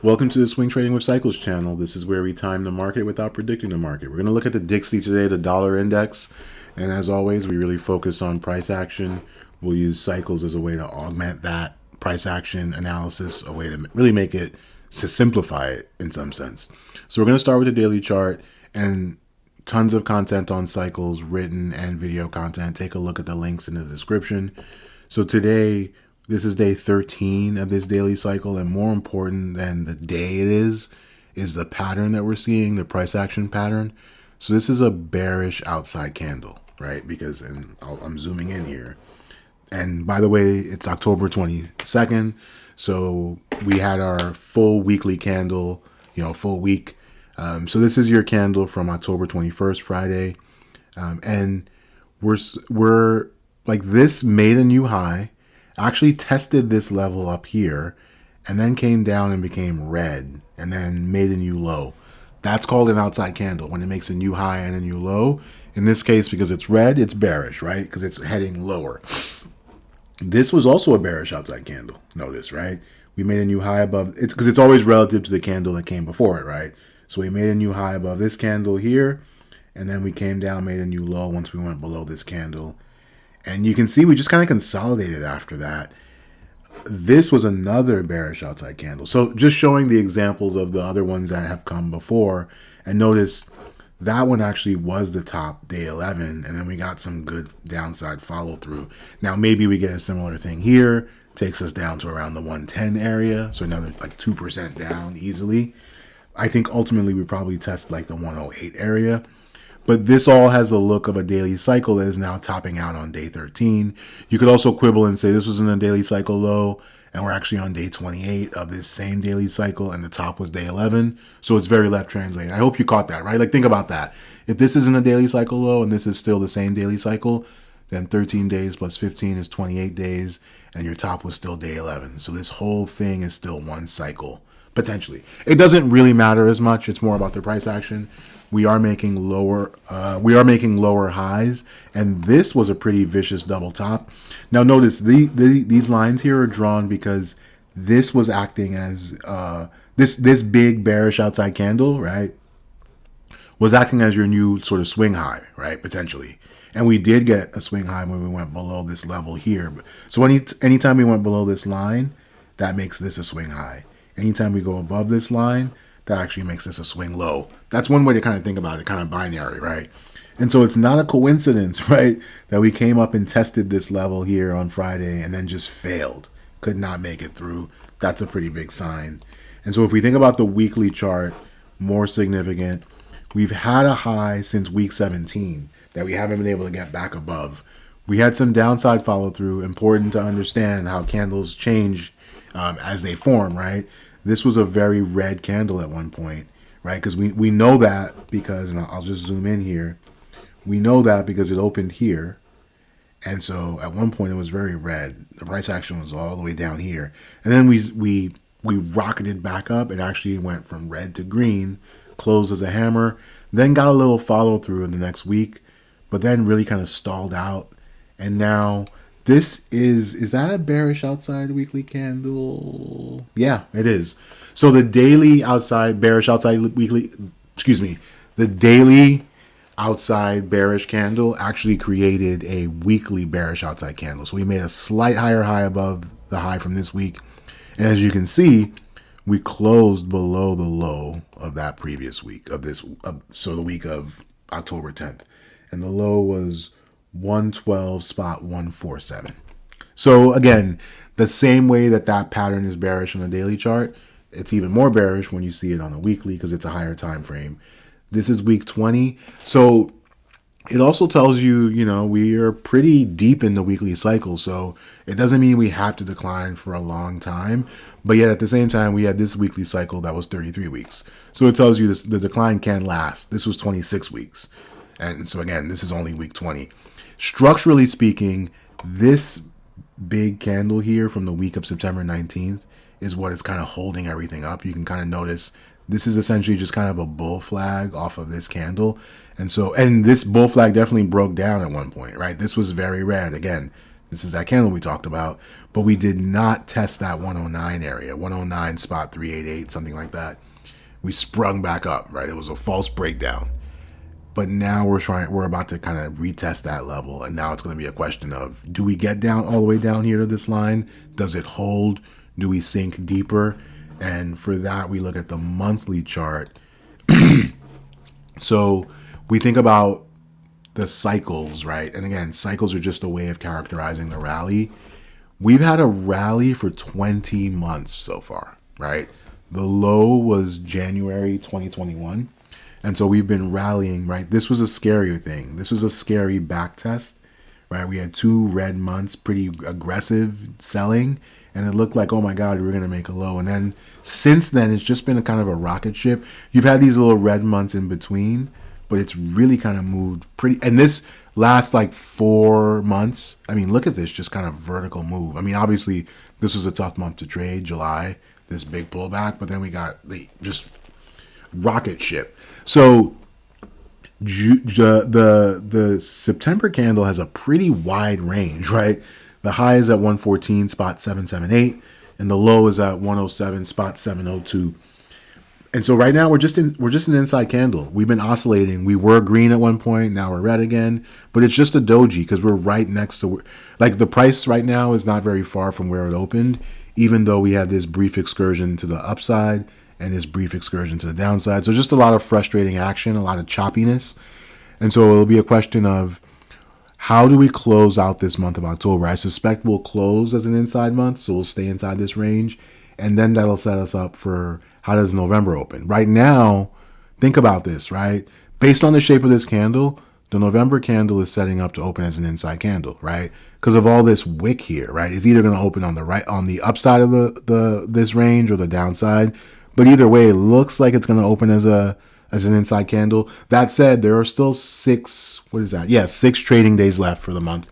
Welcome to the Swing Trading with Cycles channel. This is where we time the market without predicting the market. We're going to look at the Dixie today, the dollar index. And as always, we really focus on price action. We'll use cycles as a way to augment that price action analysis, a way to really make it, to simplify it in some sense. So we're going to start with the daily chart and tons of content on cycles, written and video content. Take a look at the links in the description. So today, this is day 13 of this daily cycle, and more important than the day it is the pattern that we're seeing, the price action pattern. So this is a bearish outside candle, right? Because, and I'm zooming in here. And by the way, it's October 22nd. So we had our full weekly candle, full week. So this is your candle from October 21st, Friday. And we're like, this made a new high, actually tested this level up here, and then came down and became red, and then made a new low. That's called an outside candle, when it makes a new high and a new low. In this case, because it's red, it's bearish, right? Because it's heading lower. This was also a bearish outside candle, notice, right? We made a new high above, it's because it's always relative to the candle that came before it, right? So we made a new high above this candle here, and then we came down, made a new low once we went below this candle. And you can see we just kind of consolidated after that. This was another bearish outside candle. So just showing the examples of the other ones that have come before. And notice that one actually was the top, day 11. And then we got some good downside follow through. Now maybe we get a similar thing here. Takes us down to around the 110 area. So another like 2% down easily. I think ultimately we probably test like the 108 area. But this all has the look of a daily cycle that is now topping out on day 13. You could also quibble and say this was in a daily cycle low, and we're actually on day 28 of this same daily cycle, and the top was day 11. So it's very left translated. I hope you caught that, right? Like, think about that. If this isn't a daily cycle low and this is still the same daily cycle, then 13 days plus 15 is 28 days, and your top was still day 11. So this whole thing is still one cycle, potentially. It doesn't really matter as much. It's more about the price action. We are making lower highs, and this was a pretty vicious double top. Now notice these lines here are drawn because this was acting as this big bearish outside candle, right, was acting as your new sort of swing high, right, potentially. And we did get a swing high when we went below this level here. So anytime we went below this line, that makes this a swing high. Anytime we go above this line, that actually makes this a swing low. That's one way to kind of think about it, kind of binary, right? And so it's not a coincidence, right, that we came up and tested this level here on Friday and then just failed, could not make it through. That's a pretty big sign. And so if we think about the weekly chart, more significant, we've had a high since week 17 that we haven't been able to get back above. We had some downside follow through, important to understand how candles change as they form, right? This was a very red candle at one point, right? Because we know that because, and I'll just zoom in here. We know that because it opened here. And so at one point it was very red. The price action was all the way down here. And then we rocketed back up. It actually went from red to green, closed as a hammer, then got a little follow through in the next week, but then really kind of stalled out. And now this is that a bearish outside weekly candle? Yeah, it is. So the daily outside bearish outside weekly, the daily outside bearish candle actually created a weekly bearish outside candle. So we made a slight higher high above the high from this week. And as you can see, we closed below the low of that previous week so the week of October 10th. And the low was 112.147. So again, the same way that pattern is bearish on the daily chart, it's even more bearish when you see it on a weekly because it's a higher time frame. This is week 20. So it also tells you, we are pretty deep in the weekly cycle. So it doesn't mean we have to decline for a long time. But yet at the same time, we had this weekly cycle that was 33 weeks. So it tells you the decline can last. This was 26 weeks. And so again, this is only week 20. Structurally speaking, this big candle here from the week of September 19th is what is kind of holding everything up. You can kind of notice this is essentially just kind of a bull flag off of this candle. And this bull flag definitely broke down at one point, right? This was very red. Again, This is that candle we talked about, but we did not test that 109 area, 109 spot 388, something like that. We sprung back up, right? It was a false breakdown. But now we're about to kind of retest that level. And now it's going to be a question of, do we get down all the way down here to this line? Does it hold? Do we sink deeper? And for that, we look at the monthly chart. So we think about the cycles, right? And again, cycles are just a way of characterizing the rally. We've had a rally for 20 months so far, right? The low was January 2021. And so we've been rallying, right? This was a scarier thing. This was a scary back test, right? We had 2 red months, pretty aggressive selling. And it looked like, oh my God, we're going to make a low. And then since then, it's just been a kind of a rocket ship. You've had these little red months in between, but it's really kind of moved pretty. And this last like 4 months, I mean, look at this, just kind of vertical move. I mean, obviously, this was a tough month to trade, July, this big pullback. But then we got the just rocket ship. So the September candle has a pretty wide range, right? The high is at 114 spot 778, and the low is at 107 spot 702. And so right now we're just an inside candle. We've been oscillating. We were green at one point, now we're red again, but it's just a doji because we're right next to, like, the price right now is not very far from where it opened, even though we had this brief excursion to the upside and this brief excursion to the downside. So just a lot of frustrating action, a lot of choppiness. And so it'll be a question of, how do we close out this month of October? I suspect we'll close as an inside month, so we'll stay inside this range. And then that'll set us up for, how does November open? Right now, think about this, right? Based on the shape of this candle, the November candle is setting up to open as an inside candle, right? Because of all this wick here, right? It's either going to open on the right, on the upside of this range or the downside. But either way, it looks like it's going to open as an inside candle. That said, there are still 6 trading days left for the month.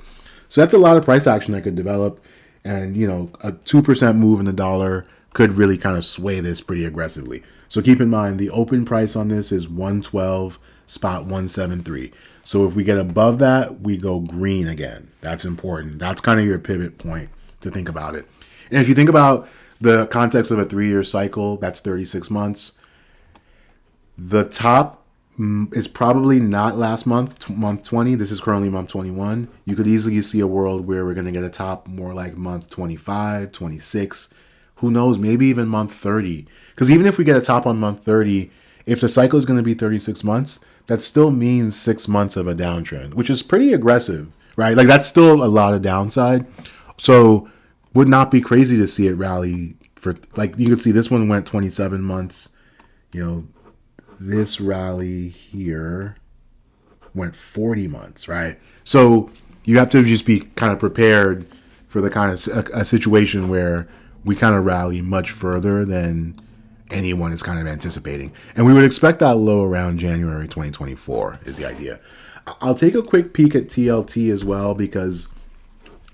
So that's a lot of price action that could develop. And, you know, a 2% move in the dollar could really kind of sway this pretty aggressively. So keep in mind, the open price on this is 112 spot 173. So if we get above that, we go green again. That's important. That's kind of your pivot point to think about it. And if you think about the context of a 3-year cycle, that's 36 months. The top is probably not last month, month 20. This is currently month 21. You could easily see a world where we're going to get a top more like month 25, 26. Who knows? Maybe even month 30. Because even if we get a top on month 30, if the cycle is going to be 36 months, that still means 6 months of a downtrend, which is pretty aggressive, right? Like, that's still a lot of downside. So would not be crazy to see it rally for, like, you could see this one went 27 months. You know, this rally here went 40 months, right? So you have to just be kind of prepared for the kind of a situation where we kind of rally much further than anyone is kind of anticipating. And we would expect that low around January 2024 is the idea. I'll take a quick peek at TLT as well, because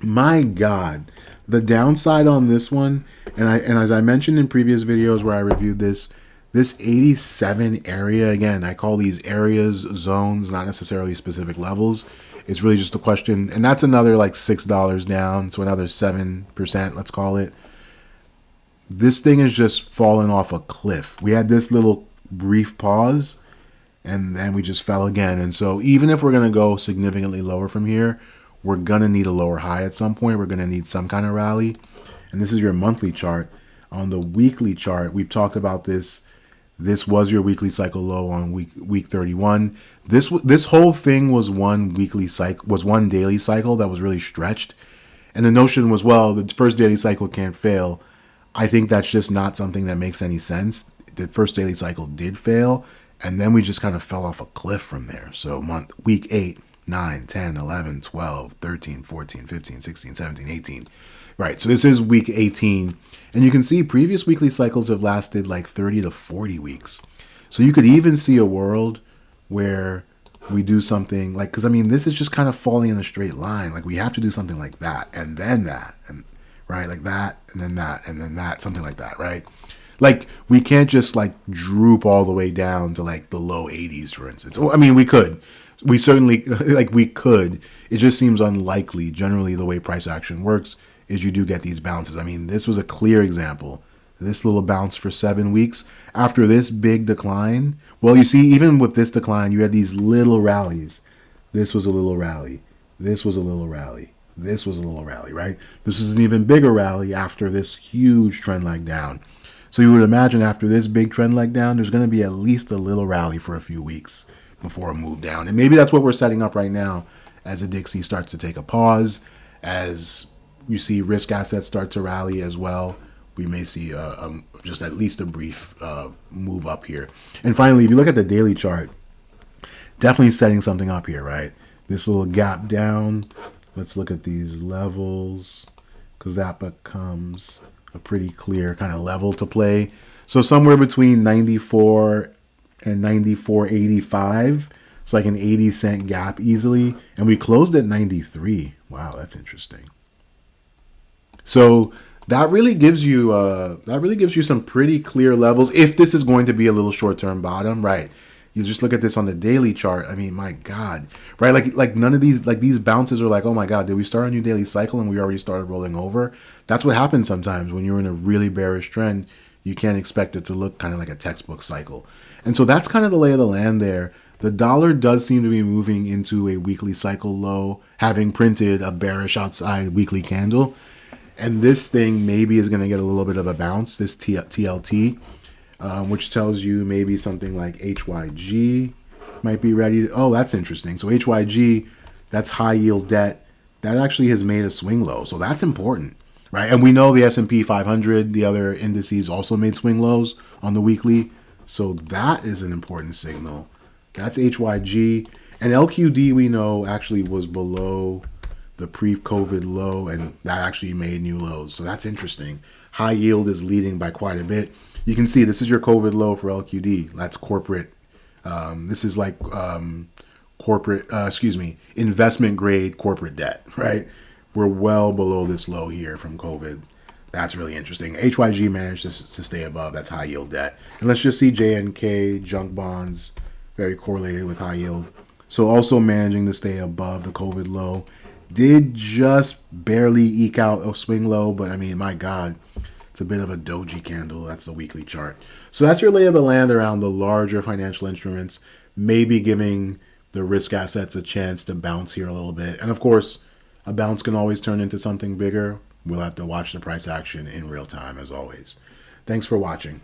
my God, the downside on this one, and as I mentioned in previous videos where I reviewed this 87 area, again, I call these areas, zones, not necessarily specific levels. It's really just a question, and that's another like $6 down, so another 7%, let's call it. This thing is just falling off a cliff. We had this little brief pause, and then we just fell again. And so even if we're going to go significantly lower from here, we're going to need a lower high at some point. We're going to need some kind of rally. And this is your monthly chart. On the weekly chart, we've talked about this. This was your weekly cycle low on week 31. This whole thing was one daily cycle that was really stretched. And the notion was, well, the first daily cycle can't fail. I think that's just not something that makes any sense. The first daily cycle did fail, and then we just kind of fell off a cliff from there. So week 8, 9, 10, 11, 12, 13, 14, 15, 16, 17, 18. Right, so this is week 18. And you can see previous weekly cycles have lasted like 30 to 40 weeks. So you could even see a world where we do something like, because I mean, this is just kind of falling in a straight line. Like, we have to do something like that, and then that, and right, like that, and then that, something like that, right? Like, we can't just like droop all the way down to like the low 80s, for instance. I mean, we could. We certainly, like, we could. It just seems unlikely. Generally, the way price action works is you do get these bounces. I mean, this was a clear example. This little bounce for 7 weeks. After this big decline, well, you see, even with this decline, you had these little rallies. This was a little rally. This was a little rally. This was a little rally, right? This is an even bigger rally after this huge trend leg down. So you would imagine after this big trend leg down, there's going to be at least a little rally for a few weeks before a move down. And maybe that's what we're setting up right now as the Dixie starts to take a pause, as you see risk assets start to rally as well. We may see just at least a brief move up here. And finally, if you look at the daily chart, definitely setting something up here, right? This little gap down. Let's look at these levels, because that becomes a pretty clear kind of level to play. So somewhere between 94 and 94.85. It's like an 80-cent gap easily. And we closed at 93. Wow, that's interesting. So that really gives you some pretty clear levels. If this is going to be a little short-term bottom, right? You just look at this on the daily chart. I mean, my God, right? Like none of these, like these bounces are like, oh my God, did we start a new daily cycle and we already started rolling over? That's what happens sometimes when you're in a really bearish trend. You can't expect it to look kind of like a textbook cycle. And so that's kind of the lay of the land there. The dollar does seem to be moving into a weekly cycle low, having printed a bearish outside weekly candle. And this thing maybe is going to get a little bit of a bounce, this TLT. Which tells you maybe something like HYG might be ready. Oh, that's interesting. So HYG, that's high yield debt. That actually has made a swing low. So that's important, right? And we know the S&P 500, the other indices also made swing lows on the weekly. So that is an important signal. That's HYG. And LQD, we know, actually was below the pre-COVID low, and that actually made new lows. So that's interesting. High yield is leading by quite a bit. You can see this is your COVID low for LQD. That's corporate. This is like investment grade corporate debt, right? We're well below this low here from COVID. That's really interesting. HYG managed to stay above. That's high yield debt. And let's just see JNK, junk bonds, very correlated with high yield. So also managing to stay above the COVID low. Did just barely eke out a swing low, but I mean, my God. It's a bit of a doji candle. That's the weekly chart. So that's your lay of the land around the larger financial instruments, maybe giving the risk assets a chance to bounce here a little bit. And of course, a bounce can always turn into something bigger. We'll have to watch the price action in real time as always. Thanks for watching.